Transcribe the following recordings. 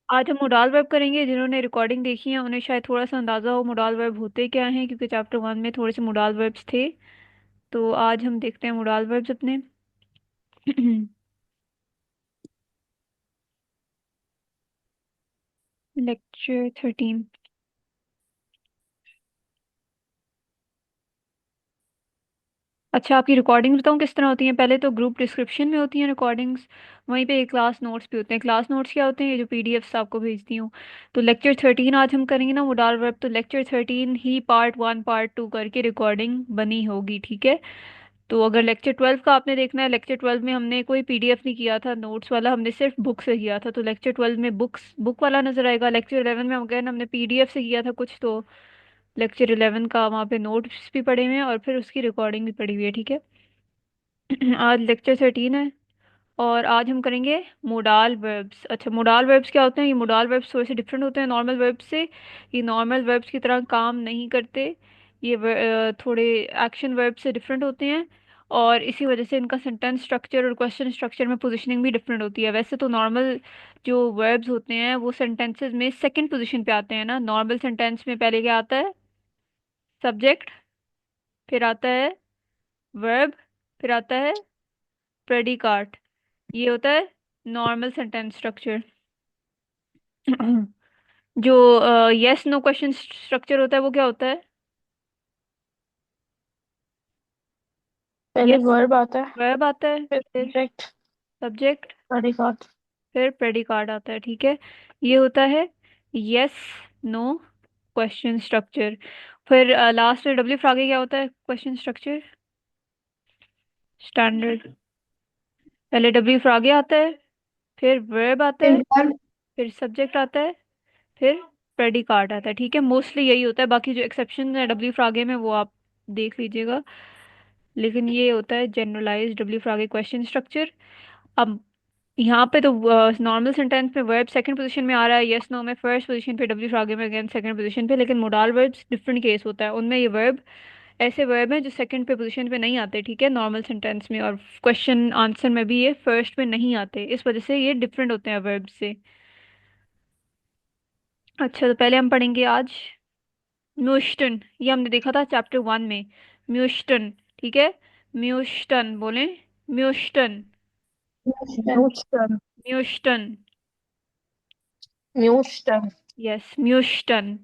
आज हम modal verb करेंगे। जिन्होंने रिकॉर्डिंग देखी है उन्हें शायद थोड़ा सा अंदाजा हो मोडाल वर्ब होते क्या हैं, क्योंकि चैप्टर 1 में थोड़े से मोडाल वर्ब्स थे। तो आज हम देखते हैं मोडाल वर्ब्स अपने। लेक्चर 13। अच्छा, आपकी रिकॉर्डिंग्स बताऊँ किस तरह होती हैं। पहले तो ग्रुप डिस्क्रिप्शन में होती हैं रिकॉर्डिंग्स, वहीं पे क्लास नोट्स भी होते हैं। क्लास नोट्स क्या होते हैं? ये जो पीडीएफ्स आपको भेजती हूँ। तो लेक्चर 13 आज हम करेंगे ना मोडाल वर्ब, तो लेक्चर 13 ही पार्ट 1 पार्ट 2 करके रिकॉर्डिंग बनी होगी, ठीक है। तो अगर लेक्चर 12 का आपने देखना है, लेक्चर 12 में हमने कोई पीडीएफ नहीं किया था नोट्स वाला, हमने सिर्फ बुक से किया था। तो लेक्चर 12 में बुक वाला नजर आएगा। लेक्चर 11 में अगेन हमने पीडीएफ से किया था कुछ, तो लेक्चर 11 का वहाँ पे नोट्स भी पड़े हुए हैं और फिर उसकी रिकॉर्डिंग भी पड़ी हुई है, ठीक है। आज लेक्चर 13 है और आज हम करेंगे मोडाल वर्ब्स। अच्छा, मोडाल वर्ब्स क्या होते हैं? ये मोडाल वर्ब्स थोड़े से डिफरेंट होते हैं नॉर्मल वर्ब्स से। ये नॉर्मल वर्ब्स की तरह काम नहीं करते। ये थोड़े एक्शन वर्ब से डिफरेंट होते हैं, और इसी वजह से इनका सेंटेंस स्ट्रक्चर और क्वेश्चन स्ट्रक्चर में पोजीशनिंग भी डिफरेंट होती है। वैसे तो नॉर्मल जो वर्ब्स होते हैं वो सेंटेंसेस में सेकंड पोजीशन पे आते हैं ना। नॉर्मल सेंटेंस में पहले क्या आता है? सब्जेक्ट, फिर आता है वर्ब, फिर आता है प्रेडिकाट। ये होता है नॉर्मल सेंटेंस स्ट्रक्चर। जो यस नो क्वेश्चन स्ट्रक्चर होता है वो क्या होता है? पहले यस वर्ब आता है, वर्ब आता है, फिर फिर सब्जेक्ट, सब्जेक्ट, प्रेडिकेट। फिर प्रेडिकाट आता है, ठीक है। ये होता है यस नो क्वेश्चन स्ट्रक्चर। फिर लास्ट में डब्ल्यू फ्रागे क्या होता है क्वेश्चन स्ट्रक्चर? स्टैंडर्ड। पहले डब्ल्यू फ्रागे आता है, फिर वर्ब आता है, फिर वर्ब। फिर सब्जेक्ट आता है, फिर प्रेडिकाट आता है, ठीक है। मोस्टली यही होता है, बाकी जो एक्सेप्शन है डब्ल्यू फ्रागे में वो आप देख लीजिएगा। लेकिन ये होता है जनरलाइज डब्ल्यू फ्रागे क्वेश्चन स्ट्रक्चर। अब यहाँ पे तो नॉर्मल सेंटेंस में वर्ब सेकंड पोजीशन में आ रहा है, यस नो में फर्स्ट पोजीशन पे, डब्ल्यू फ्रागे में अगेन सेकंड पोजीशन पे। लेकिन मोडाल वर्ब्स डिफरेंट केस होता है, उनमें ये वर्ब ऐसे वर्ब हैं जो सेकंड पे पोजीशन पे नहीं आते, ठीक है, नॉर्मल सेंटेंस में। और क्वेश्चन आंसर में भी ये फर्स्ट में नहीं आते, इस वजह से ये डिफरेंट होते हैं वर्ब से। अच्छा, तो पहले हम पढ़ेंगे आज म्यूस्टन। ये हमने देखा था चैप्टर 1 में। म्यूस्टन, ठीक है। म्यूस्टन बोले, म्यूस्टन, न्यूस्टन। म्यूस्टन। न्यूस्टन। यस, म्यूस्टन।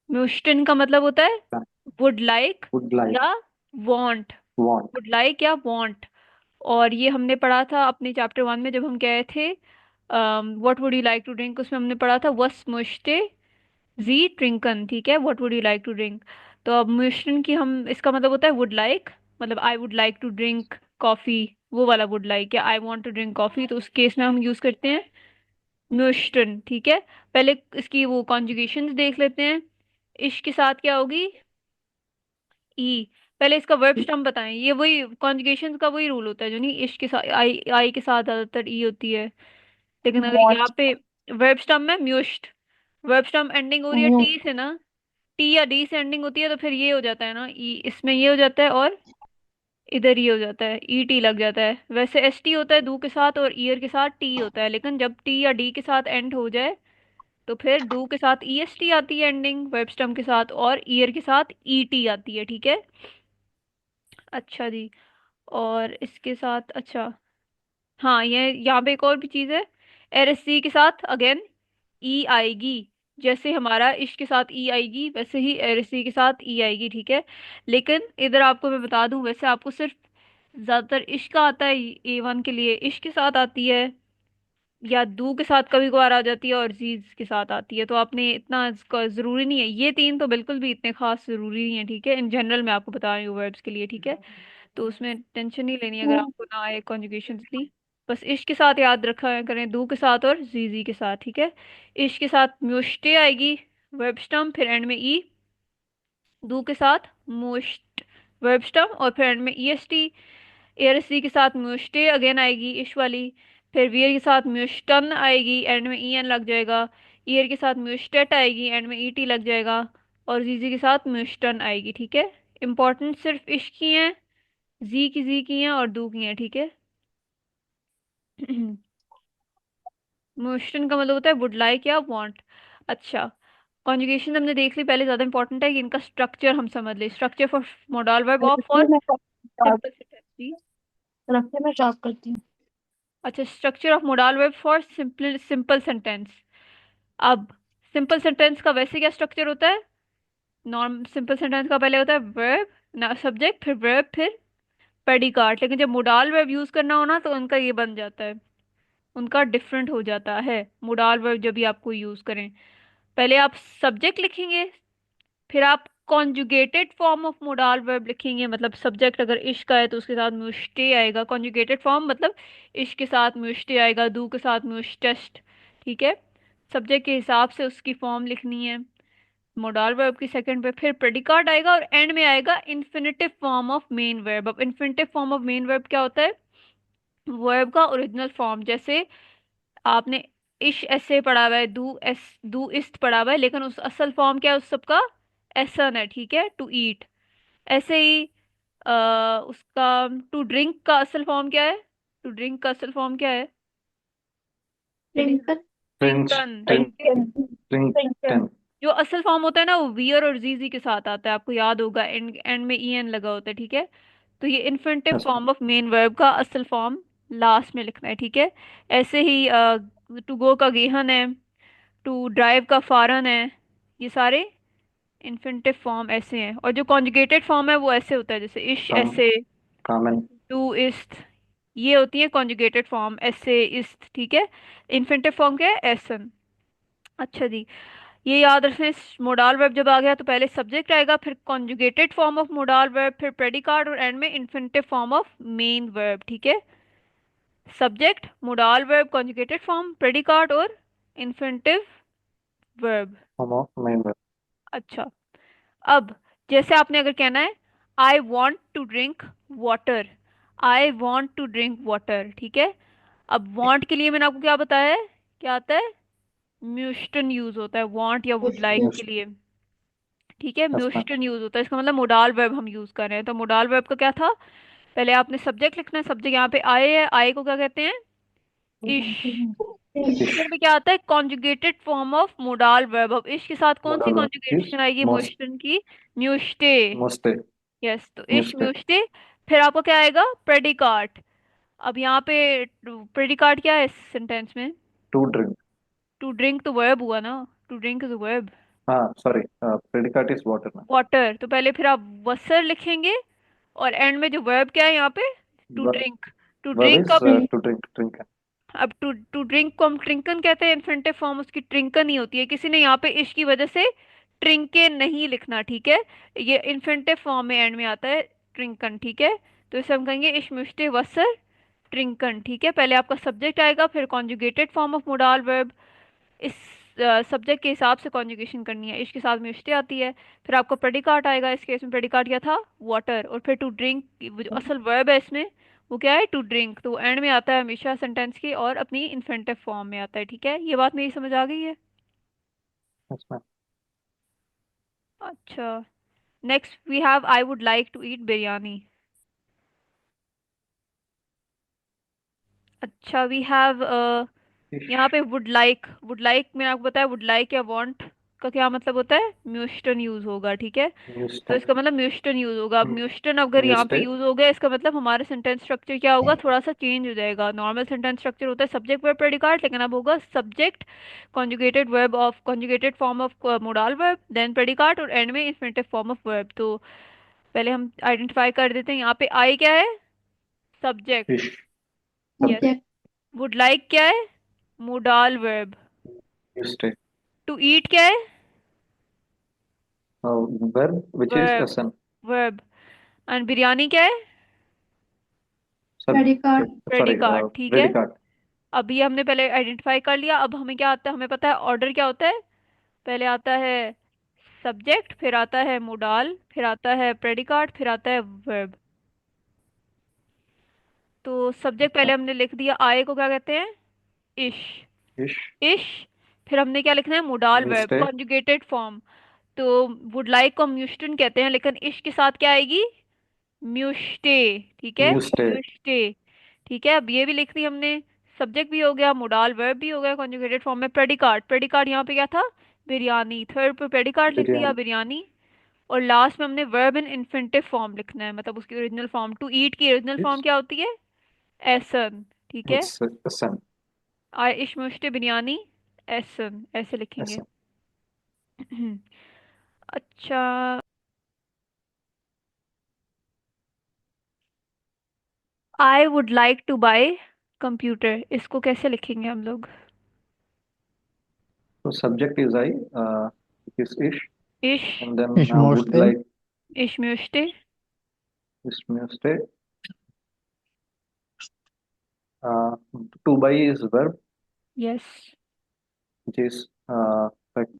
म्यूस्टन का मतलब होता है वुड लाइक वुड लाइक, या वांट। वांट। वुड लाइक या वांट। और ये हमने पढ़ा था अपने चैप्टर 1 में जब हम गए थे what would you like to drink, उसमें हमने पढ़ा था वस मुश्ते जी ट्रिंकन, ठीक है, what would you like to drink. तो अब म्यूस्टन की हम इसका मतलब होता है वुड लाइक, मतलब I would like to drink coffee, वो वाला वुड लाइक, या I want to drink coffee, तो उस केस में हम यूज करते हैं म्यूस्टन, ठीक है। पहले इसकी वो कॉन्जुगेशंस देख लेते हैं। इश्क के साथ क्या होगी? ई। पहले इसका वर्ब स्टम्प बताएं। ये वही कॉन्जुगेशंस का वही रूल होता है जो नहीं, इश्क के साथ आई, आई के साथ ज्यादातर ई होती है। लेकिन अगर यहाँ वांट। पे वर्ब स्टम्प में म्यूस्ट, वर्ब स्टम्प एंडिंग हो रही है न्यू। टी से ना, टी या डी से एंडिंग होती है, तो फिर ये हो जाता है ना ई, इसमें ये हो जाता है और इधर ये हो जाता है ई टी लग जाता है। वैसे एस टी होता है दू के साथ और ईयर के साथ टी होता है, लेकिन जब टी या डी के साथ एंड हो जाए तो फिर डू के साथ ई एस टी आती है एंडिंग वर्ब स्टम्प के साथ, और ईयर के साथ ई टी आती है, ठीक है। अच्छा जी। और इसके साथ अच्छा, हाँ, ये यहाँ पे एक और भी चीज़ है। एर एस सी के साथ अगेन ई आएगी। जैसे हमारा इश्क के साथ ई आएगी वैसे ही एर एस सी के साथ ई आएगी, ठीक है। लेकिन इधर आपको मैं बता दूं, वैसे आपको सिर्फ ज्यादातर इश्क का आता है, A1 के लिए इश्क के साथ आती है, या दू के साथ कभी कभार आ जाती है, और जीज के साथ आती है। तो आपने इतना इसका जरूरी नहीं है, ये तीन तो बिल्कुल भी इतने खास जरूरी नहीं है, ठीक है। इन जनरल मैं आपको बता रही हूँ वर्ब्स के लिए, ठीक है। तो उसमें टेंशन नहीं लेनी अगर आपको ना आए कॉन्जुगेशन इतनी। बस इश्क के साथ याद रखा करें, दू के साथ और जीजी के साथ, ठीक है। इश्क के साथ म्यूस्टे आएगी वर्ब स्टम्प, फिर एंड में ई। दू के साथ मोस्ट वर्ब स्टम्प, और फिर एंड में ई एस टी। एयर सी के साथ म्यूस्टे अगेन आएगी इश वाली। फिर वियर के साथ म्यूस्टन आएगी, एंड में ई एन लग जाएगा। ईयर के साथ म्यूस्टेट आएगी, एंड में ई टी लग जाएगा। और जीजी के साथ म्यूस्टन आएगी, ठीक है। इंपॉर्टेंट सिर्फ इश की हैं, जी की हैं और दू की हैं, ठीक है। मोशन का मतलब होता है वुड लाइक या वांट। अच्छा, कॉन्जुगेशन हमने देख ली पहले, ज्यादा इंपॉर्टेंट है कि इनका स्ट्रक्चर हम समझ ले। Structure for modal verb of for रखिए मैं स्टार्ट सिंपल सेंटेंस। रखिए मैं स्टार्ट करती हूँ। अच्छा, structure of modal verb for simple simple sentence. अब सिंपल सेंटेंस का वैसे क्या स्ट्रक्चर होता है? नॉर्म सिंपल सेंटेंस का पहले होता है वर्ब, ना सब्जेक्ट, फिर वर्ब, फिर प्रेडिकाट। लेकिन जब मोडाल वर्ब यूज करना हो ना तो उनका ये बन जाता है, उनका डिफरेंट हो जाता है। मोडाल वर्ब जब भी आपको यूज करें, पहले आप सब्जेक्ट लिखेंगे, फिर आप conjugated form of modal verb लिखेंगे। मतलब सब्जेक्ट अगर इश्क है तो उसके साथ मुश्ते आएगा। कॉन्जुगेटेड फॉर्म मतलब इश्क के साथ मुश्ते आएगा, दू के साथ मुश्तस्ट। ठीक है, सब्जेक्ट के हिसाब से उसकी फॉर्म लिखनी है मोडाल वर्ब की। सेकंड पे फिर प्रेडिकाट आएगा और एंड में आएगा infinitive form of main verb. अब infinitive form of main verb क्या होता है? वर्ब का ओरिजिनल फॉर्म। जैसे आपने इश ऐसे पढ़ा हुआ है, दू इस्ट पढ़ा हुआ है, लेकिन उस असल फॉर्म क्या है उस सबका? एसन है। ठीक है, टू ईट। ऐसे ही उसका टू ड्रिंक का असल फॉर्म क्या है? टू ड्रिंक का असल फॉर्म क्या है? ट्विंकल। ट्रिंच ट्रिंकन। ट्रिंकटन। जो असल फॉर्म होता है ना वो वियर और जीजी के साथ आता है, आपको याद होगा, एंड एंड में ई एन लगा होता है। ठीक है, तो ये infinitive yes ma'am. Form of main verb का असल फॉर्म लास्ट में लिखना है। ठीक है, ऐसे ही टू गो का गेहन है, टू ड्राइव का फारन है। ये सारे इन्फिनेटिव फॉर्म ऐसे हैं। और जो कॉन्जुगेटेड फॉर्म है वो ऐसे होता है, जैसे इश कम ऐसे, कॉमन। टू इस्ट, ये होती है कॉन्जुगेटेड फॉर्म, ऐसे इस्ट। ठीक है, इन्फिनेटिव फॉर्म क्या है? एसन। अच्छा जी, ये याद रखें, मोडाल वर्ब जब आ गया तो पहले सब्जेक्ट आएगा, फिर conjugated form of modal verb, फिर प्रेडिकाट और एंड में infinitive form of main verb. ठीक है, subject, modal verb, conjugated form, predicate और infinitive verb. Form of main verb. अच्छा, अब जैसे आपने अगर कहना है I want to drink water, I want to drink water. ठीक है, अब वॉन्ट के लिए मैंने आपको क्या बताया है? क्या आता है? म्यूस्टन यूज होता है वॉन्ट या वुड लाइक यस के लिए। ठीक है, यस मैम। म्यूस्टन यूज होता है, इसका मतलब मोडाल वर्ब हम यूज कर रहे हैं। तो मोडाल वर्ब का क्या था? पहले आपने सब्जेक्ट लिखना है, सब्जेक्ट यहाँ पे आए है, आए को क्या कहते हैं? इश। इश सेकंड पे क्या आता है? Conjugated form of modal verb. अब इश के साथ कौन सी मोडल वर्ब इज कॉन्जुगेशन आएगी मोस्ट म्यूस्टन की? म्यूस्टे। मोस्टे यस, तो इश म्यूस्टे म्यूस्टे। फिर आपको क्या आएगा? प्रेडिकाट। अब यहाँ पे प्रेडिकाट क्या है इस सेंटेंस में? To drink. टू ड्रिंक तो वर्ब हुआ ना, टू ड्रिंक इज वर्ब। हाँ sorry, predicate is water ma'am. Water, तो पहले फिर आप वसर लिखेंगे और एंड में जो वर्ब क्या है यहाँ पे? To drink. To verb drink. Is अब टू ड्रिंक ड्रिंक। अब टू टू ड्रिंक को हम ट्रिंकन कहते हैं, इन्फिनेटिव फॉर्म उसकी ट्रिंकन ही होती है। किसी ने यहाँ पे इश्क की वजह से ट्रिंके नहीं लिखना। ठीक है, ये इन्फिनेटिव फॉर्म में एंड में आता है ट्रिंकन। ठीक है, तो इसे हम कहेंगे इश मुश्ते वसर ट्रिंकन। ठीक है, पहले आपका सब्जेक्ट आएगा, फिर conjugated form of modal verb, इस सब्जेक्ट के हिसाब से कॉन्जुगेशन करनी है। इश्क के साथ में उश्ते आती है। फिर आपका प्रेडिकाट आएगा, इस केस में प्रेडिकाट क्या था? वाटर। और फिर टू ड्रिंक, जो असल वर्ब है इसमें वो क्या है? To drink. तो एंड में आता है हमेशा सेंटेंस की और अपनी इन्फिनेटिव फॉर्म में आता है। ठीक है, ये बात मेरी समझ आ गई है? Yes ma'am. अच्छा, next we have I would like to eat biryani. अच्छा, वी हैव इश यहाँ पे वुड लाइक, वुड लाइक मैंने आपको बताया, वुड लाइक या वांट का क्या मतलब होता है? म्यूस्टन यूज होगा। ठीक है, तो म्यूस्टे इसका मतलब म्यूस्टन यूज होगा। अब म्यूस्टन अगर यहाँ पे म्यूस्टे यूज हो गया, इसका मतलब हमारा सेंटेंस स्ट्रक्चर क्या होगा? थोड़ा सा चेंज हो जाएगा। नॉर्मल सेंटेंस स्ट्रक्चर होता है सब्जेक्ट वर्ब प्रेडिकाट, लेकिन अब होगा subject, conjugated verb of conjugated form of modal verb, then predicate और एंड में इन्फिनेटिव फॉर्म ऑफ वर्ब। तो पहले हम आइडेंटिफाई कर देते हैं, यहाँ पे आई क्या है? सब्जेक्ट। इश yes. Subject. Subject. Would like क्या है? Modal verb. म्यूस्टे टू ईट क्या है? Verb which is verb. असन। वर्ब। एंड बिरयानी क्या है? प्रेडिकाट। Subject sorry predicate. ठीक है, प्रेडिकेट। अभी हमने पहले आइडेंटिफाई कर लिया। अब हमें क्या आता है? हमें पता है ऑर्डर क्या होता है। पहले आता है सब्जेक्ट, फिर आता है मोडाल, फिर आता है प्रेडिकाट, फिर आता है वर्ब। तो सब्जेक्ट पहले हमने लिख दिया, आए को क्या कहते हैं? इश। इश इश। फिर हमने क्या लिखना है? मोडाल वर्ब, म्यूस्टे कॉन्जुगेटेड फॉर्म। तो वुड लाइक को म्यूस्टन कहते हैं, लेकिन इश के साथ क्या आएगी? म्यूस्टे। ठीक है, म्यूस्टे म्यूस्टे। ठीक है, अब ये भी लिख दी हमने। सब्जेक्ट भी हो गया, मोडाल वर्ब भी हो गया कॉन्जुगेटेड फॉर्म में। प्रेडिकाट, प्रेडिकाट यहाँ पे क्या था, बिरयानी। थर्ड पे प्रेडिकाट लिख दिया बिरयानी। बिरयानी। और लास्ट में हमने वर्ब इन इन्फिनिटिव फॉर्म लिखना है, मतलब उसकी ओरिजिनल फॉर्म। टू ईट की ओरिजिनल फॉर्म Yes. क्या होती है, एसन। ठीक है, It's a sun. Aish मुश्ते biryani एसन, ऐसे A लिखेंगे। sun. अच्छा, I would like to buy computer, इसको कैसे लिखेंगे हम लोग। So subject is I. It is ish, इश, and then Ich would möchte, like इश मुश्ते, is stay. Uh, to buy is verb, yes, which is like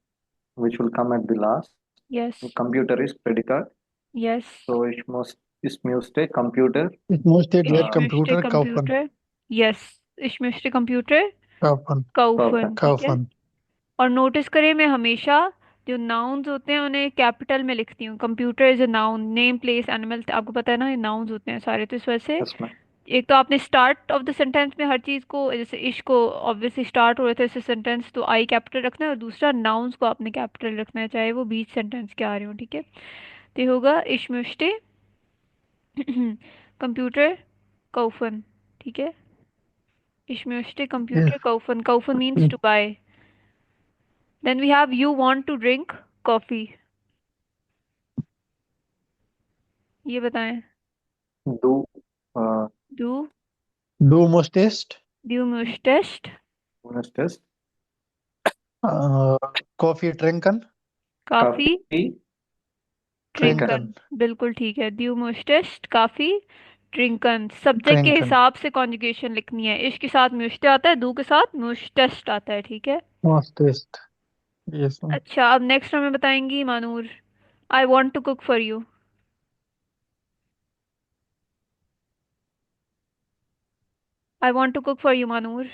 which will come at the last. Yes, Computer is predicate. Yes, So it must stay computer. ich möchte der इश Uh, मुश्ते Computer kaufen. Computer, yes, इश मुश्ते computer Kaufen. काउफन, Perfect. ठीक है। Kaufen. और notice करें, मैं हमेशा जो nouns होते हैं उन्हें कैपिटल में लिखती हूँ। Computer is a noun, name place animal, आपको पता है ना, ये नाउन्स होते हैं सारे। तो इस वजह से Yes, ma'am. एक तो आपने स्टार्ट ऑफ द सेंटेंस में हर चीज को, जैसे इश्क को ऑब्वियसली स्टार्ट हो रहे थे इससे सेंटेंस, तो आई कैपिटल रखना है। और दूसरा, नाउन्स को आपने कैपिटल रखना है, चाहे वो बीच सेंटेंस के आ रहे हो, ठीक है। तो ये होगा इश्मुश्ते कंप्यूटर कौफन, ठीक है। इश्मुश्ते Yes. कंप्यूटर कौफन, कौफन means to buy. Then we have you want to drink coffee, ये बताएं। Do uh, डू, Du möchtest डू मुश्टेस्ट, must test äh, Kaffee trinken. काफी coffee trinken. ट्रिंकन, बिल्कुल ठीक है। ड्यू मुश्टेस्ट काफी ट्रिंकन। सब्जेक्ट के Trinken. हिसाब से कॉन्जुगेशन लिखनी है। इश के साथ मुश्ते आता है, दू के साथ मुश्टेस्ट आता है, ठीक है। Möchtest. Yes. ma'am. अच्छा, अब नेक्स्ट हमें बताएंगी Manoor. I want to cook for you, I want to cook for you Manoor.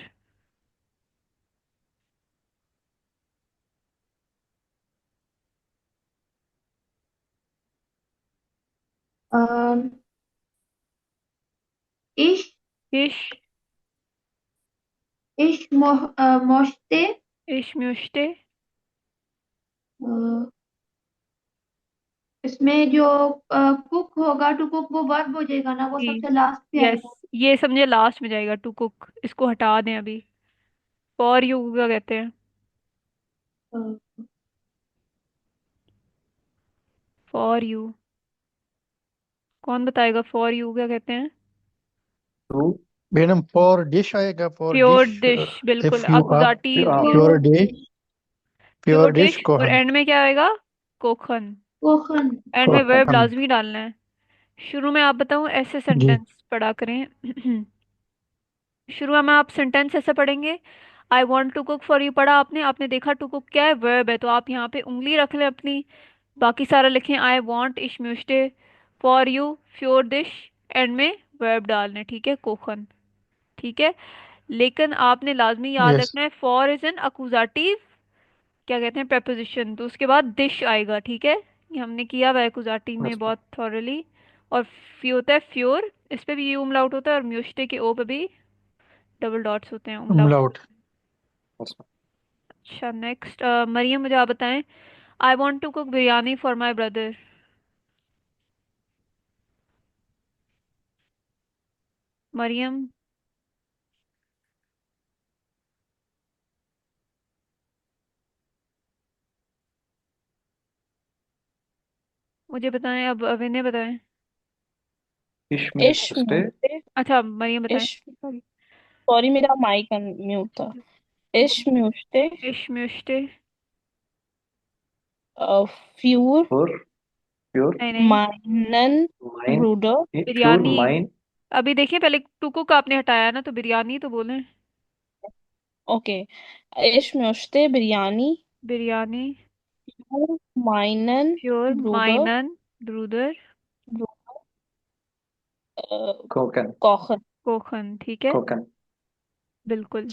Um, इश इश, मोश्ते इश मुश्ते, अ, इसमें जो कुक होगा, टू कुक वो वर्ब हो जाएगा ना, वो जी, सबसे लास्ट पे यस, आएगा। ये समझे लास्ट में जाएगा टू कुक, इसको हटा दें अभी। फॉर यू क्या कहते हैं, अ, फॉर यू, कौन बताएगा फॉर यू क्या कहते हैं। To मैडम for dish आएगा for प्योर dish. डिश, बिल्कुल, If you are अकुजाटिव, यस। pure dish, प्योर pure dish डिश, और kochen. एंड में क्या आएगा, कोखन। कोखन। एंड में वर्ब Kochen. लाजमी डालना है। शुरू में आप बताऊं ऐसे जी. सेंटेंस पढ़ा करें। शुरू में आप सेंटेंस ऐसे पढ़ेंगे। I want to cook for you पढ़ा आपने, आपने देखा टू कुक क्या है, वर्ब है, तो आप यहाँ पे उंगली रख लें अपनी। बाकी सारा लिखें, आई वॉन्ट इश म्यूस्टे फॉर यू फ्योर डिश, एंड में वर्ब डालने, ठीक है, कोखन, ठीक है। लेकिन आपने लाजमी याद Yes. रखना है, फॉर इज एन अकुजाटिव, क्या कहते हैं, preposition, तो उसके बाद दिश आएगा, ठीक है। ये हमने किया हुआ है कुजाटी में yes, ma'am. बहुत थॉरली। और फी होता है फ्योर, इस पे भी यू umlaut होता है, और म्यूशटे के ओ पे भी डबल डॉट्स होते हैं, umlaut। Umlaut. Yes, ma'am. अच्छा, नेक्स्ट मरियम, मुझे आप बताएं। I want to cook biryani for my brother, Maryam, मुझे बताएं, अब अविने बताएं। Ich इश möchte म्यूटे अच्छा, मरियम बताएं, इश सॉरी। सॉरी मेरा माइक म्यूट था। इश म्यूटे इश म्यूशटे, फ्यूर for pure नहीं नहीं, माइनन mine ब्रूडर pure बिरयानी। mine अभी देखिए, पहले टू कुक आपने हटाया ना, तो बिरयानी तो बोलें। ओके। इश म्यूटे बिरयानी बिरयानी, माइनन प्योर ब्रूडर माइनन ब्रूदर koken कॉखर। कोखन, ठीक है, koken बिल्कुल।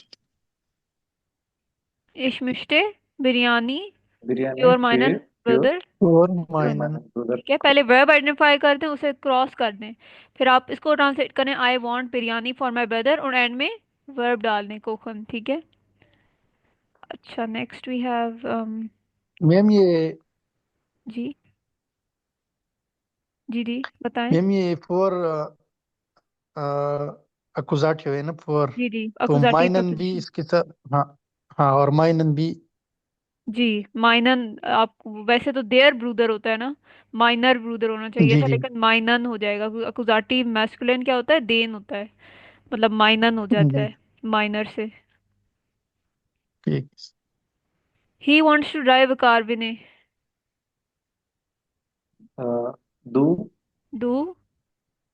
इशमिश्ते बिरयानी biryani प्योर माइनन pure ब्रदर, Or pure meinen. mine brother ठीक है। पहले वर्ब आइडेंटिफाई कर दें, उसे क्रॉस कर दें, फिर आप इसको ट्रांसलेट करें, I want biryani for my brother, और एंड में वर्ब डालने कोकन, ठीक है। अच्छा, नेक्स्ट वी हैव मैम ये जी जी जी बताएं। मैम ये फोर अकुजाटिव है ना फोर। जी जी, तो अकुजाटिव माइनन भी प्रीपोजिशन। इसके साथ। हाँ हाँ, और माइनन भी। जी, माइनन। आप वैसे तो देयर ब्रूदर होता है ना, माइनर ब्रूदर होना चाहिए जी था, जी। लेकिन माइनन हो जाएगा क्योंकि अकुजाटिव मैस्कुलिन क्या होता है, देन होता है, मतलब माइनन हो जाता जी है माइनर से। ठीक। He wants to drive a car, Vinay. Do do?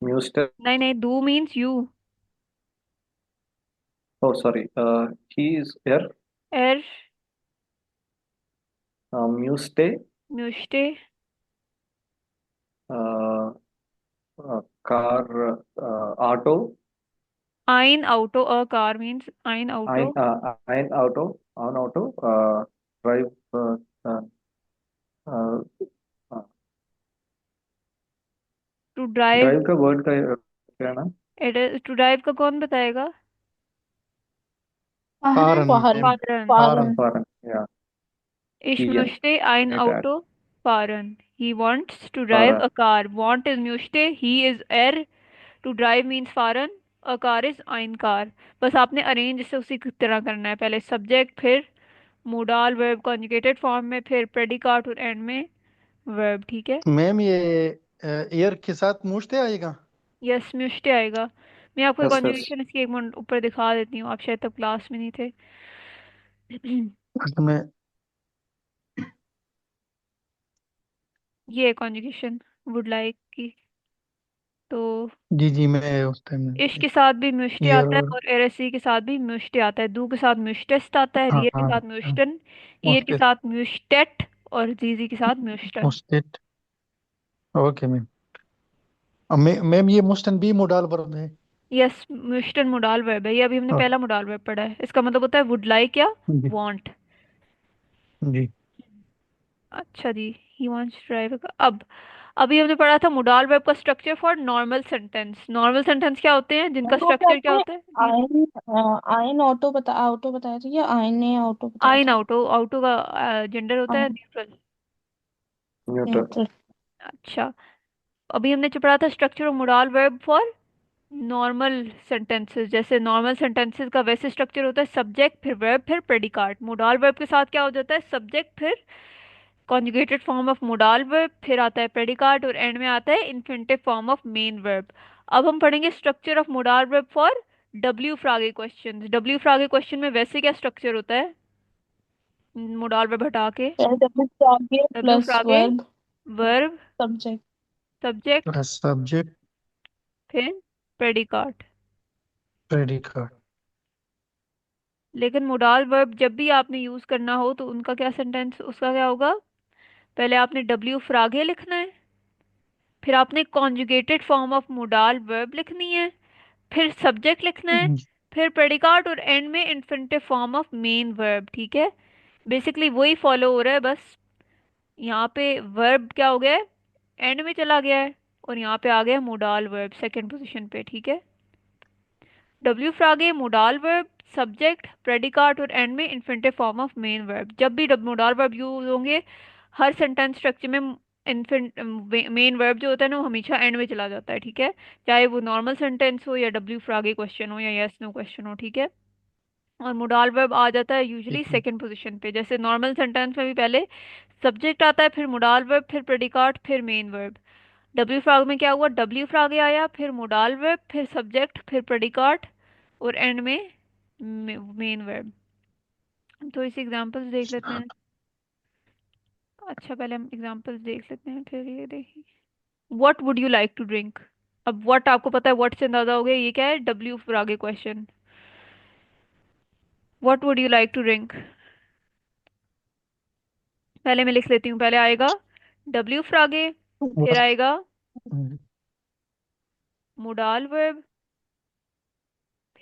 Mr. नहीं नहीं, do means you. Oh, sorry. He is here. एर? Muse म्यूस्टे? uh, car auto आइन auto, a car means ein auto. ein auto drive uh, uh, uh, to drive? Drive का word का क्या है ना टू ड्राइव का कौन बताएगा? वाहन। Faran Fahren. Ma'am. फादरन। Faran. Fahren. Foreign या Ich किया möchte ein it at Auto fahren. He wants to drive foreign a car. Want is möchte, he is to drive means fahren, a car is ein car. बस आपने arrange से उसी की तरह करना है, पहले सब्जेक्ट, फिर मोडाल वर्ब कॉन्जुगेटेड फॉर्म में, फिर प्रेडिकाट और एंड में वर्ब, ठीक है। मैम ये एयर के साथ मूछते आएगा। यस, म्यूस्टे आएगा। मैं आपको यस यस कॉन्जुगेशन इसकी एक मिनट ऊपर दिखा देती हूँ, आप शायद तब क्लास में नहीं थे। मैं। ये कॉन्जुगेशन वुड लाइक की, तो जी जी, मैं उस टाइम। इश के साथ भी म्यूस्टे एयर आता है और। और एरएससी के साथ भी म्यूस्टे आता है। दू के साथ म्यूस्टेस्ट आता है, हाँ रियर के हाँ साथ हाँ, म्यूस्टन, ईयर के मूछते। साथ म्यूस्टेट और जीजी के साथ म्यूस्टन। मूछते। Okay ma'am. मैम ये मुस्टन बी मोडाल वर्ब है। यस, म्यूस्टन मोडाल वर्ब है, ये अभी हमने हाँ, पहला मोडाल वर्ब पढ़ा है। इसका मतलब होता है वुड लाइक या जी वांट। जी। अच्छा जी, ही वांट्स ड्राइव। अब अभी हमने पढ़ा था मोडाल वर्ब का structure for normal sentence. Normal sentence क्या होते हैं, जिनका हम लोग क्या स्ट्रक्चर क्या थे? होता है जी? आयन आयन ऑटो बताया था या आयन ने ऑटो बताया आइन था? आउटो, आउटो का जेंडर होता है आयन न्यूट्रल। Neutral neutral. अच्छा, अभी हमने जो पढ़ा था structure of modal verb for normal sentences, जैसे नॉर्मल सेंटेंसेस का वैसे स्ट्रक्चर होता है सब्जेक्ट फिर वर्ब फिर प्रेडिकाट। मोडाल वर्ब के साथ क्या हो जाता है, सब्जेक्ट फिर conjugated form of modal verb, फिर आता है प्रेडिकाट और एंड में आता है infinitive form of main verb. अब हम पढ़ेंगे structure of modal verb for W फ्रागे क्वेश्चन। डब्ल्यू फ्रागे क्वेश्चन में वैसे क्या स्ट्रक्चर होता है, मोडाल वर्ब हटा के? प्रेजेंट आगे डब्ल्यू प्लस फ्रागे verb verb subject. Subject plus subject फिर प्रेडिकाट। प्रेडिकेट। लेकिन मोडाल वर्ब जब भी आपने यूज करना हो तो उनका क्या सेंटेंस, उसका क्या होगा, पहले आपने डब्ल्यू फ्रागे लिखना है, फिर आपने conjugated form of modal verb लिखनी है, फिर सब्जेक्ट लिखना है, फिर प्रेडिकाट और एंड में infinitive form of main verb, ठीक है। बेसिकली वही फॉलो हो रहा है, बस यहाँ पे वर्ब क्या हो गया है, एंड में चला गया है, और यहाँ पे आ गया मोडाल वर्ब सेकंड पोजीशन पे, ठीक है। डब्ल्यू फ्रागे मोडाल वर्ब सब्जेक्ट प्रेडिकाट और एंड में infinitive form of main verb. जब भी मोडाल वर्ब यूज होंगे हर सेंटेंस स्ट्रक्चर में मेन वर्ब जो होता है ना वो हमेशा एंड में चला जाता है, ठीक है। चाहे वो नॉर्मल सेंटेंस हो या डब्ल्यू फ्रागे क्वेश्चन हो या यस नो क्वेश्चन हो, ठीक है। और मोडाल वर्ब आ जाता है यूजुअली ठीक है। सेकंड पोजीशन पे, जैसे नॉर्मल सेंटेंस में भी पहले सब्जेक्ट आता है, फिर मोडाल वर्ब, फिर प्रेडिकाट, फिर मेन वर्ब। डब्ल्यू फ्राग में क्या हुआ, डब्ल्यू फ्राग आया, फिर मोडाल वर्ब, फिर सब्जेक्ट, फिर प्रेडिकाट और एंड में मेन वर्ब। तो इस एग्जांपल्स देख लेते हैं। अच्छा, पहले हम एग्जांपल्स देख लेते हैं, फिर ये देखिए। What would you like to drink? अब व्हाट आपको पता है, व्हाट से अंदाजा हो गया ये क्या है, डब्ल्यू फ्रागे question. What would you like to drink, पहले मैं लिख लेती हूँ। पहले आएगा डब्ल्यू फ्रागे, फिर आएगा मोडाल वर्ब,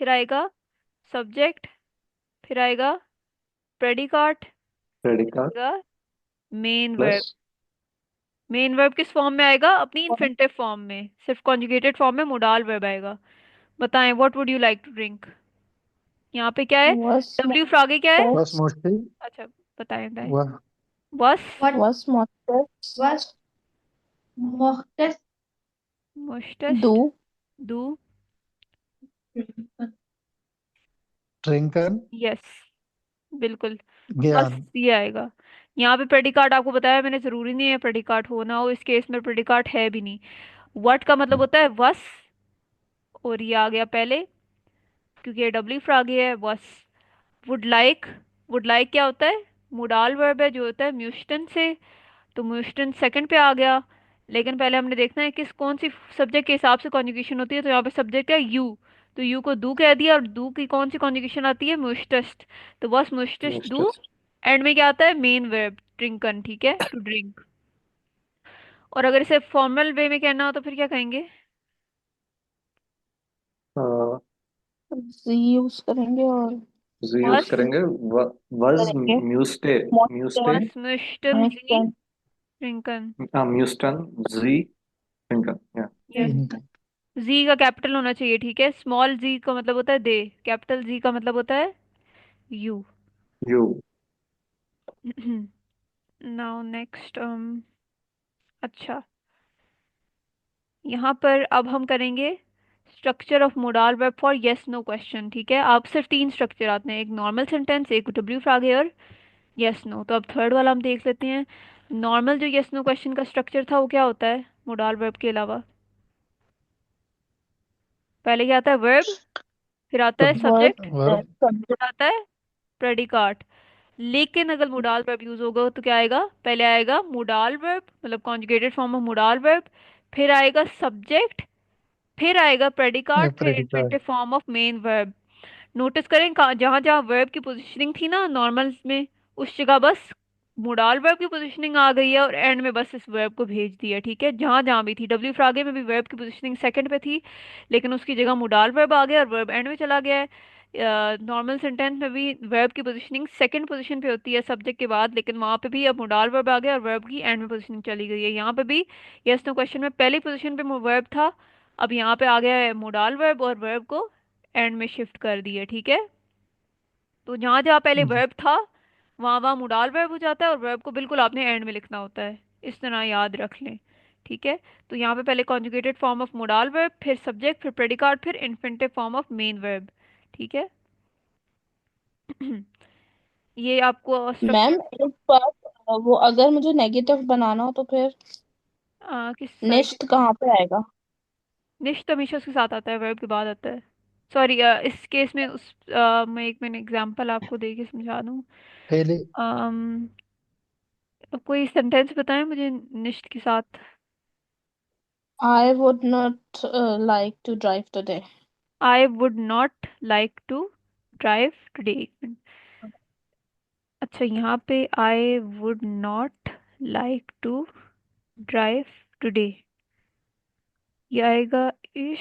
फिर आएगा सब्जेक्ट, फिर आएगा प्रेडिकाट, प्रेडिकाट आएगा main plus verb. Main verb किस फॉर्म में आएगा, अपनी इन्फिनिटिव फॉर्म में, सिर्फ कॉन्जुगेटेड फॉर्म में मोडाल वर्ब आएगा। बताएं, what would you like to drink? यहाँ पे क्या है? Was डब्ल्यू फिर आगे क्या है? was mostly अच्छा, बताएं बताएं। was बस, What was modest was mohtest मुश्तस्ट, do दू, trinken यस, बिल्कुल। बस ज्ञान ये आएगा। यहाँ पे प्रेडिकाट आपको बताया मैंने, जरूरी नहीं है प्रेडिकाट होना हो, इस केस में प्रेडिकाट है भी नहीं। व्हाट का मतलब होता है बस, और ये आ गया पहले क्योंकि ये डब्ल्यू फिर आगे है बस। वुड लाइक, वुड लाइक क्या होता है? मोडाल वर्ब है जो होता है म्यूस्टन से, तो म्यूस्टन सेकंड पे आ गया। लेकिन पहले हमने देखना है किस कौन सी सब्जेक्ट के हिसाब से कॉन्जुगेशन होती है, तो यहाँ पे सब्जेक्ट है यू, तो यू को दू कह दिया, और दू की कौन सी कॉन्जुगेशन आती है? म्यूस्टस्ट, तो बस म्यूस्टस्ट दू। Mostest. एंड में क्या आता है? मेन वर्ब ड्रिंकन, ठीक है, टू ड्रिंक। और अगर इसे फॉर्मल वे में कहना हो तो फिर क्या कहेंगे? Uh, Z यूज करेंगे और Z यूज बस, करेंगे. Was करेंगे Muste. Muste. बस म्यूस्टन जी modest ड्रिंकन। Muston. Z. Lincoln. Yeah. yes इनका जी का कैपिटल होना चाहिए, ठीक है। स्मॉल जी का मतलब होता है दे, कैपिटल जी का मतलब होता है यू। You. नाउ नेक्स्ट, अच्छा, यहाँ पर अब हम करेंगे structure of modal verb for yes no question, ठीक है। आप सिर्फ तीन स्ट्रक्चर आते हैं, एक नॉर्मल सेंटेंस, एक डब्ल्यू फ्रैग और यस नो। तो अब थर्ड वाला हम देख लेते हैं। नॉर्मल जो यस नो क्वेश्चन का स्ट्रक्चर था वो क्या होता है मोडाल वर्ब के अलावा? पहले क्या आता है? वर्ब, फिर आता है verb सब्जेक्ट, verb subject आता है प्रेडिकाट। लेकिन अगर मोडाल वर्ब यूज होगा तो क्या आएगा? पहले आएगा मोडाल वर्ब मतलब conjugated form of modal verb, फिर आएगा सब्जेक्ट, फिर आएगा प्रेडिकाट, फिर predicate infinitive form of main verb. Notice करें जहां जहां वर्ब की पोजीशनिंग थी ना नॉर्मल में, उस जगह बस मोडाल वर्ब की पोजीशनिंग आ गई है और एंड में बस इस वर्ब को भेज दिया, ठीक है। जहां जहां भी थी, डब्ल्यू फिर आगे में भी वर्ब की पोजीशनिंग सेकंड पे थी, लेकिन उसकी जगह मोडाल वर्ब आ गया और वर्ब एंड में चला गया है। नॉर्मल सेंटेंस में भी वर्ब की पोजीशनिंग सेकंड पोजीशन पे होती है सब्जेक्ट के बाद, लेकिन वहां पे भी अब मोडाल वर्ब आ गया और वर्ब की एंड में पोजीशनिंग चली गई है। यहाँ पे भी यस नो क्वेश्चन में पहली पोजीशन पे वर्ब था, अब यहाँ पे आ गया है मोडाल वर्ब और वर्ब को एंड में शिफ्ट कर दिया, ठीक है। तो जहां जहां पहले वर्ब था वहां वहां मोडाल वर्ब हो जाता है और वर्ब को बिल्कुल आपने एंड में लिखना होता है, इस तरह याद रख लें, ठीक है। तो यहाँ पे पहले conjugated form of modal verb, फिर सब्जेक्ट, फिर प्रेडिकाट, फिर infinitive form of main verb, ठीक है। ये आपको मैम स्ट्रक्चर एक बात वो अगर मुझे नेगेटिव बनाना हो तो फिर किस साइड? निश्त कहाँ पे आएगा? निश्चित हमेशा उसके साथ आता है, वर्ब के बाद आता है। सॉरी, इस केस में मैं एक मैंने एग्जांपल आपको दे के समझा दूं। daily अम, कोई सेंटेंस बताएं मुझे निश्चित के साथ। I would not like to drive today. I would not like to drive today. अच्छा, यहाँ पे I would not like to drive today, ये आएगा इश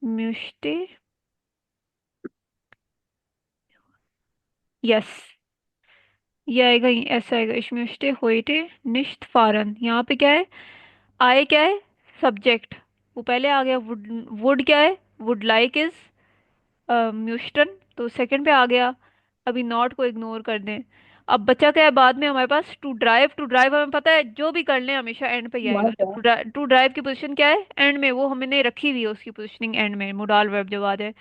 म्यूस्टे, यस, ये आएगा ऐसा आएगा इश म्यूस्टे होइटे निश्त फारन। यहाँ पे क्या है? आई क्या है? सब्जेक्ट, वो पहले आ गया। वुड, वुड क्या है? वुड लाइक इज म्यूस्टन, तो सेकंड पे आ गया। अभी नॉट को इग्नोर कर दें। अब बचा क्या है बाद में हमारे पास? टू ड्राइव, टू ड्राइव हमें पता है जो भी कर लें हमेशा एंड पे ही आएगा, मजा तो टू ड्राइव की पोजीशन क्या है? एंड में, वो हमने रखी हुई है उसकी पोजीशनिंग एंड में, मोडाल वर्ब जब आ जाए।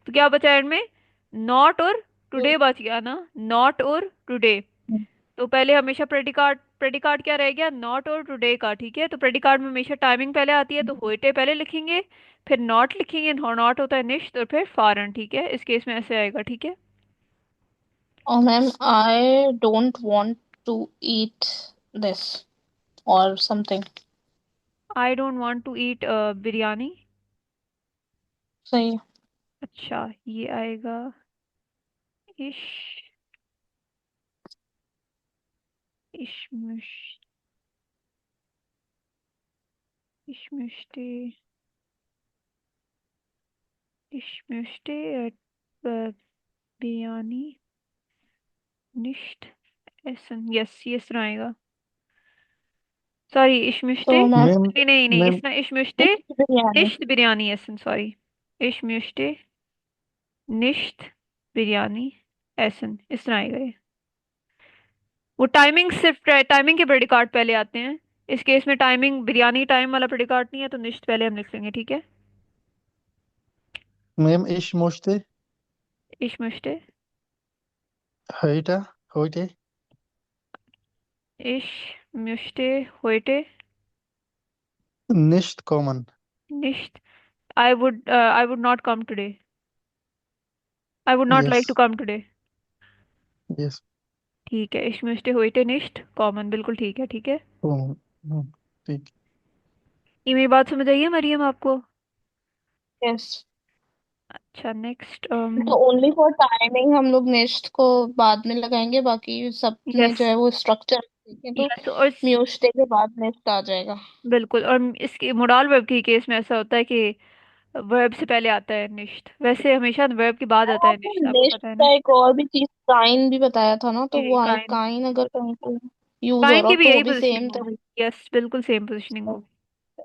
तो क्या बचा एंड में? नॉट और टुडे बच गया ना, नॉट और टुडे। तो पहले हमेशा प्रेडिकाट, प्रेडिकाट क्या रह गया? नॉट और टुडे का, ठीक है। तो प्रेडिकाट में हमेशा टाइमिंग पहले आती है, तो होइटे पहले लिखेंगे, फिर नॉट लिखेंगे, नॉट होता है निश्चित, और फिर फॉरन, ठीक है। इस केस में ऐसे आएगा, ठीक है। और ma'am I don't want to eat this or something. I don't want to eat biryani. सही है। अच्छा, ये आएगा इश, इशमुश, इशमुश्ते, इशमुश्ते बिरयानी निश्त एसन, यस, ये इस तरह आएगा। सॉरी, इशमुश्ते, तो मैम मैम नहीं नहीं नहीं, मैम इसमें इशमुश्ते बिरयानी निश्त बिरयानी एसन, सॉरी, इशमुश्ते निश्त बिरयानी, एसन, इस तरह आएगा ये। वो टाइमिंग सिर्फ टाइमिंग के प्रेडिकाट पहले आते हैं। इस केस में टाइमिंग बिरयानी टाइम वाला प्रेडिकाट नहीं है, तो निश्त पहले हम लिख लेंगे, ठीक है। मैम इश मुश्ते इश मुश्ते, heute heute इश मुश्ते, होइटे, nicht kommen. निश्त। I would not come today. I would not like to Yes, come today. yes. ठीक है, इश मुश्ते होइटे निश्त कॉमन, बिल्कुल ठीक है, ठीक है। Oh, oh, ठीक। ये मेरी बात समझ आई है मरियम आपको? Yes. अच्छा, नेक्स्ट। तो ओनली फॉर टाइमिंग हम लोग नेक्स्ट को बाद में लगाएंगे, बाकी सब में यस, जो है वो स्ट्रक्चर देखें तो यस, और म्यूस्टे के बाद नेक्स्ट आ जाएगा। बिल्कुल, और इसके मोडाल वर्ब के केस में ऐसा होता है कि वर्ब से पहले आता है निश्त, वैसे हमेशा वर्ब के बाद आता है आपने निश्त, आपको नेक्स्ट पता है का ना। एक और भी चीज काइन भी बताया था ना, तो जी, वो आई काइन। काइन अगर कहीं पे यूज हो काइन रहा की हो भी तो वो यही भी पोजिशनिंग सेम होगी। तरीके यस, बिल्कुल सेम पोजिशनिंग से। होगी।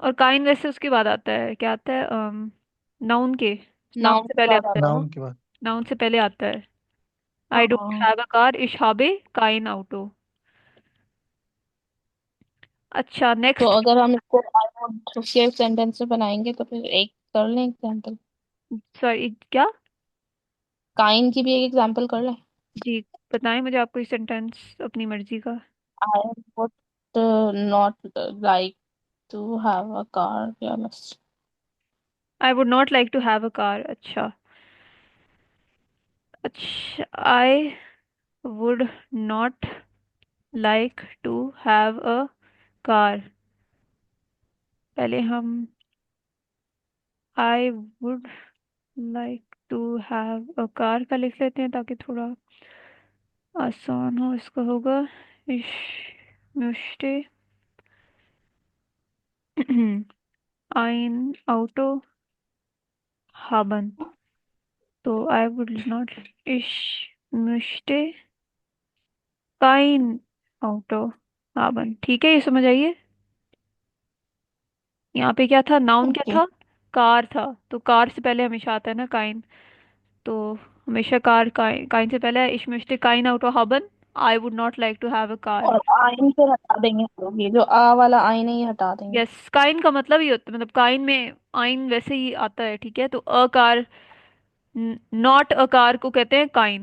और काइन वैसे उसके बाद आता है, क्या आता है, नाउन के, नाउन नाउन से के पहले बाद आता है। आता है ना। नाउन के बाद। नाउन से पहले आता है। आई डोंट हाँ, हैव अ कार, इशहाबे काइन आउटो। अच्छा, तो नेक्स्ट। अगर हम इसको आई वुड उसके सेंटेंस में बनाएंगे तो फिर एक कर लें एग्जांपल। सॉरी, क्या? काइन की भी एक एग्जांपल कर लें। जी, बताएं मुझे आप कोई सेंटेंस अपनी मर्जी का। I would not like to have a car, या बस। I would not like to have a car. अच्छा, अच्छा, I would not like to have a car. पहले हम I would like to have a car का लिख लेते हैं, ताकि थोड़ा आसान हो। इसका होगा इश मुश्ते ein Auto haben। तो आई would not, ich möchte kein Auto haben, ठीक है, ये समझ आइए। यहाँ पे क्या था, नाउन क्या ओके। था, कार था, तो कार से पहले हमेशा आता है ना काइन, तो हमेशा कार, काइन से पहले ich möchte kein Auto haben, I would not like to have a car. और आइन फिर हटा देंगे हम लोग, ये जो आ वाला आइन है ये हटा देंगे। यस, काइन का मतलब ही होता है, मतलब काइन में आइन वैसे ही आता है, ठीक है। तो a car, not a car को कहते हैं काइन,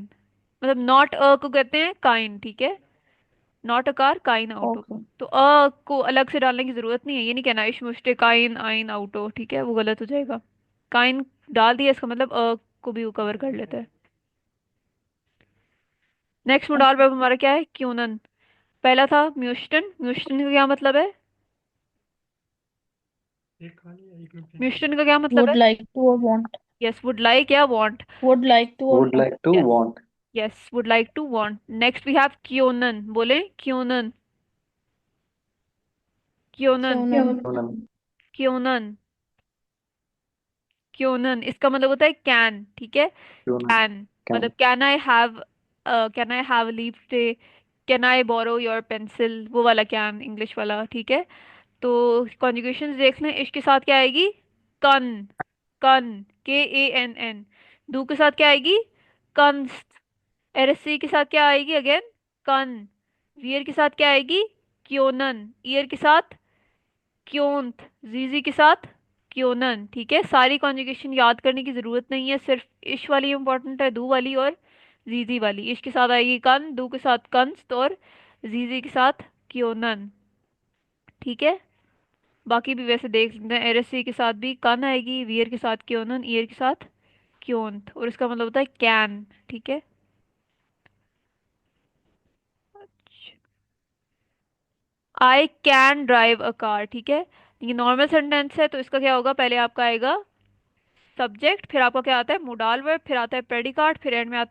मतलब नॉट अ को कहते हैं काइन, ठीक है। नॉट अ कार, काइन आउटो। ओके। तो अ को अलग से डालने की जरूरत नहीं है, ये नहीं कहना इश मुश्ते काइन आइन आउटो, ठीक है, वो गलत हो जाएगा। काइन डाल दिया, इसका मतलब अ को भी वो कवर कर लेता है। नेक्स्ट मोडाल वर्ब हमारा क्या है, क्यूनन। पहला था म्यूस्टन, म्यूस्टन का क्या मतलब है, म्यूस्टन का क्या मतलब है? वुड लाइक टू और वांट। यस, वुड लाइक या वांट। वुड लाइक टू और Would वांट। like to यस, want. Yes, would like to want. Next we have क्योनन, बोले क्योनन, क्योनन, क्यों ना। Hunan. क्योनन, क्योनन, इसका मतलब होता है कैन, ठीक है। Hunan. कैन, मतलब Can. Can I have leave to, can I borrow your pencil, वो वाला कैन, इंग्लिश वाला, ठीक है। तो कॉन्जुगेशन देख लें, इश के साथ क्या आएगी, कन, कन, KANN। दू के साथ क्या आएगी, कंस। एरसी के साथ क्या आएगी अगेन, कन। वियर के साथ क्या आएगी, क्योनन। ईयर के साथ क्योंत। जीजी के साथ क्योनन, ठीक है। सारी कॉन्जुगेशन याद करने की जरूरत नहीं है, सिर्फ इश वाली इंपॉर्टेंट है, दू वाली और जीजी वाली। इश के साथ आएगी कन, दू के साथ कंस्ट, और जीजी के साथ क्योनन, ठीक है। बाकी भी वैसे देख सकते हैं, एरसी के साथ भी कन आएगी, वियर के साथ क्योनन, ईयर के साथ क्योंत, और इसका मतलब होता है कैन, ठीक है। I can drive a car, ठीक है। ये नॉर्मल सेंटेंस है, तो इसका क्या होगा, पहले आपका आएगा सब्जेक्ट, फिर आपका क्या आता है मोडाल वर्ब, फिर आता है प्रेडिकाट, फिर एंड में आता